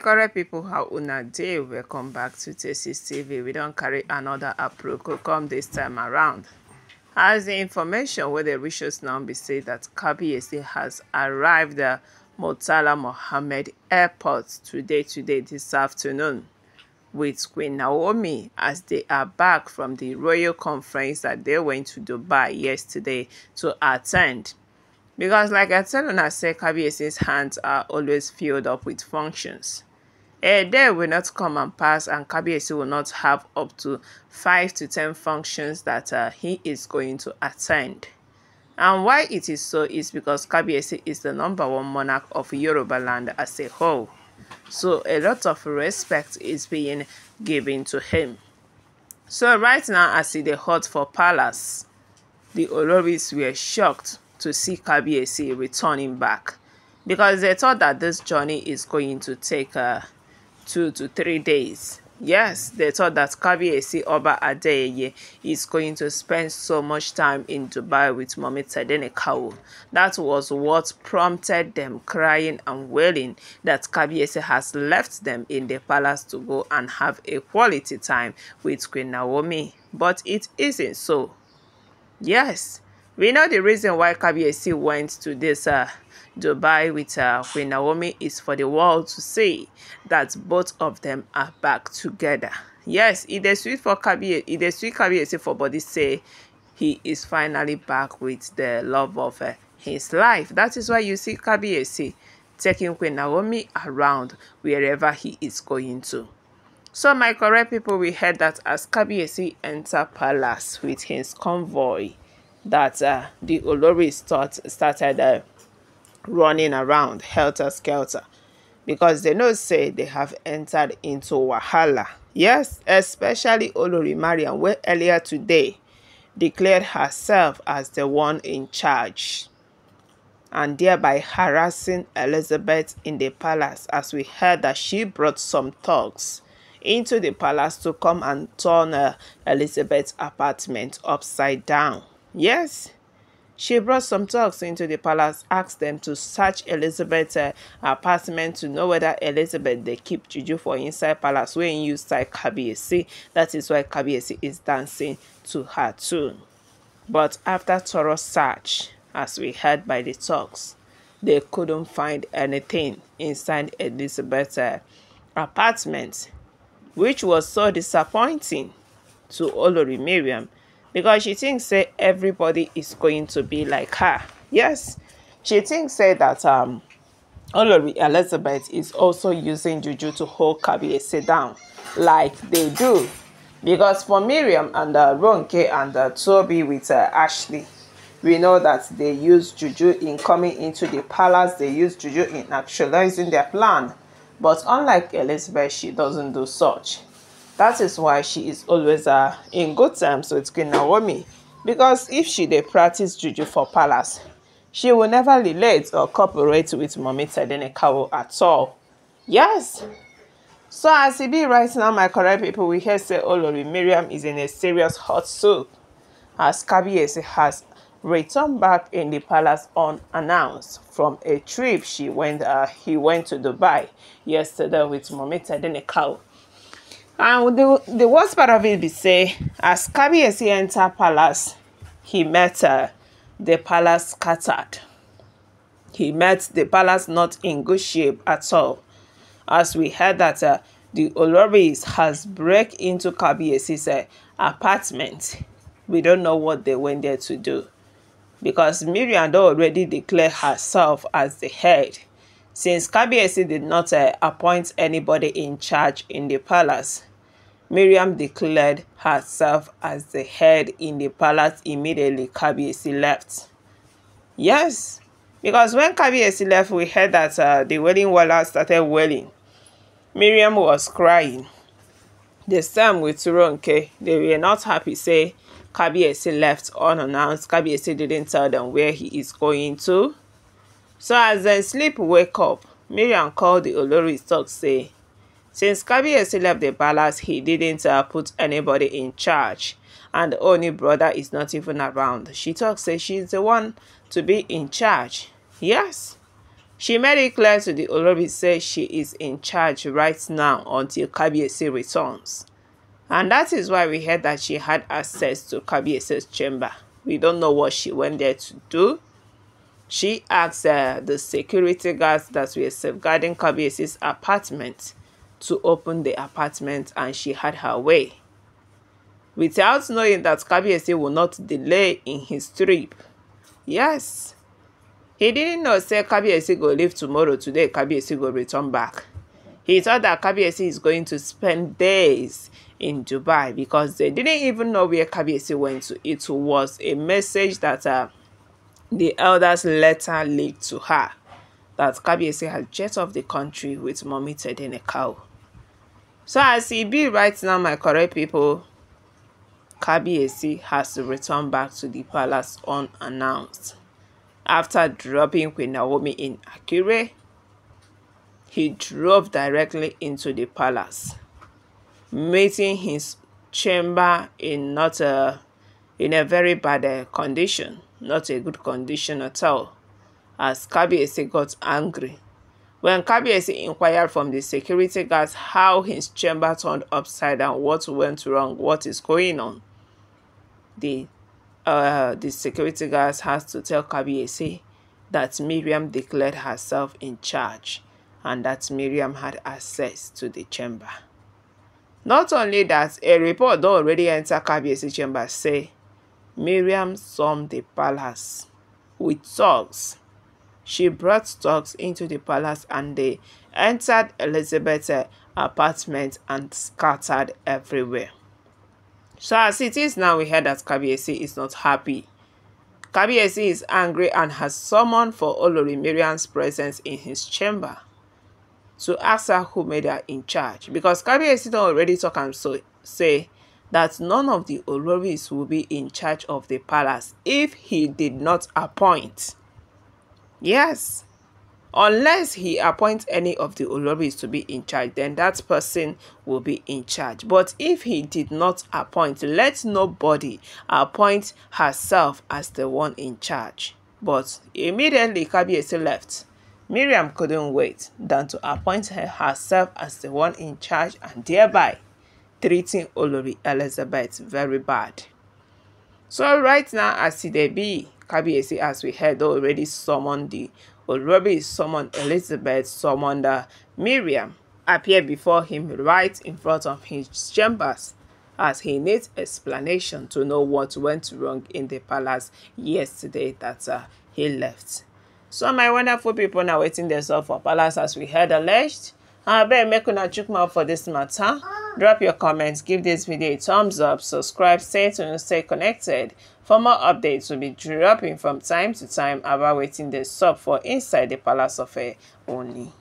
Correct people, how una dey? Welcome back to Tasty's TV. We don't carry another aproko come this time around. As the information where the reach us now be say that Kabiyesi has arrived at Murtala Mohammed Airport today this afternoon with Queen Naomi as they are back from the royal conference that they went to Dubai yesterday to attend. Because like I tell una say, Kabiyesi's hands are always filled up with functions. A day will not come and pass and Kabiyesi will not have up to 5 to 10 functions that he is going to attend. And why it is so is because Kabiyesi is the #1 monarch of Yoruba land as a whole. So a lot of respect is being given to him. So right now as he dey hot for palace, the Oloris were shocked to see Kabiyesi returning back because they thought that this journey is going to take 2 to 3 days. Yes, they thought that Kabiyesi Oba Adeyeye is going to spend so much time in Dubai with Mummy Tadenikawo. That was what prompted them crying and wailing that Kabiyesi has left them in the palace to go and have a quality time with Queen Naomi. But it isn't so. Yes, we know the reason why Kabiyesi went to this Dubai with Queen Naomi is for the world to see that both of them are back together. Yes, it is sweet for Kabiyesi. It is sweet Kabiyesi for body say he is finally back with the love of his life. That is why you see Kabiyesi taking Queen Naomi around wherever he is going to. So my correct people, we heard that as Kabiyesi entered palace with his convoy, that the Olori started running around helter-skelter because they know say they have entered into wahala. Yes, especially Olori Mariam, where earlier today declared herself as the one in charge and thereby harassing Elizabeth in the palace, as we heard that she brought some thugs into the palace to come and turn Elizabeth's apartment upside down. Yes, she brought some thugs into the palace, asked them to search Elizabeth's apartment to know whether Elizabeth they keep juju for inside palace when you style Kabiyesi. That is why Kabiyesi is dancing to her tune. But after thorough search, as we heard by the thugs, they couldn't find anything inside Elizabeth's apartment, which was so disappointing to Olori Mariam, because she thinks say everybody is going to be like her. Yes, she thinks say that Olori Elizabeth is also using juju to hold Kabiyesi down like they do. Because for Miriam and Ronke and Toby with Ashley, we know that they use juju in coming into the palace. They use juju in actualizing their plan. But unlike Elizabeth, she doesn't do such. That is why she is always in good terms with Queen Naomi. Because if she dey practice juju for palace, she will never relate or cooperate with Mummy Tadenikawo at all. Yes. So as it be right now, my correct people, we hear say Olori Mariam is in a serious hot soup as Kabiyesi has returned back in the palace unannounced from a trip he went to Dubai yesterday with Mummy Tadenikawo. And the worst part of it be say, as Kabiyesi entered palace, he met the palace scattered. He met the palace not in good shape at all. As we heard that the Oloris has break into Kabiyesi's apartment. We don't know what they went there to do. Because Miriam already declared herself as the head. Since Kabiyesi did not appoint anybody in charge in the palace, Miriam declared herself as the head in the palace immediately Kabiyesi left. Yes, because when Kabiyesi left, we heard that the wailing wailers started wailing. Miriam was crying. The same with Ronke. They were not happy, say Kabiyesi left unannounced. Kabiyesi didn't tell them where he is going to. So as they sleep wake up, Miriam called the Olori talk say, since Kabiyesi left the palace, he didn't put anybody in charge. And the Ooni brother is not even around. She talks say she's the one to be in charge. Yes. She made it clear to the Olori say she is in charge right now until Kabiyesi returns. And that is why we heard that she had access to Kabiyesi's chamber. We don't know what she went there to do. She asked the security guards that were safeguarding Kabiyesi's apartment to open the apartment, and she had her way. Without knowing that Kabiyesi will not delay in his trip. Yes. He didn't know say Kabiyesi go leave tomorrow. Today Kabiyesi go return back. He thought that Kabiyesi is going to spend days in Dubai because they didn't even know where Kabiyesi went to. It was a message that the elders later leaked to her that Kabiyesi had jet off the country with Mommy Tede and a cow. So as it be right now, my correct people, Kabiyesi has to return back to the palace unannounced. After dropping Queen Naomi in Akure, he drove directly into the palace, meeting his chamber in a very bad condition, not a good condition at all, as Kabiyesi got angry. When Kabiyesi inquired from the security guards how his chamber turned upside down, what went wrong, what is going on, the security guards has to tell Kabiyesi that Mariam declared herself in charge and that Mariam had access to the chamber. Not only that, a report that already entered Kabiyesi chamber say Mariam stormed the palace with thugs. She brought thugs into the palace and they entered Elizabeth's apartment and scattered everywhere. So as it is now, we heard that Kabiyesi is not happy. Kabiyesi is angry and has summoned for Olori Mariam's presence in his chamber to ask her who made her in charge. Because Kabiyesi don't already talk and say that none of the Oloris will be in charge of the palace if he did not appoint. Yes. Unless he appoints any of the Oloris to be in charge, then that person will be in charge. But if he did not appoint, let nobody appoint herself as the one in charge. But immediately Kabiyesi left, Mariam couldn't wait than to appoint herself as the one in charge and thereby treating Olori Elizabeth very bad. So right now, as it be, Kabiyesi, as we heard, already summoned the Olori, summoned Elizabeth, summoned Mariam, appeared before him right in front of his chambers as he needs explanation to know what went wrong in the palace yesterday that he left. So my wonderful people now waiting themselves for palace as we heard alleged. I better make una chook mouth for this matter. Drop your comments, give this video a thumbs up, subscribe, stay tuned, and stay connected. For more updates, will be dropping from time to time about waiting the sub for inside the palace of Ooni.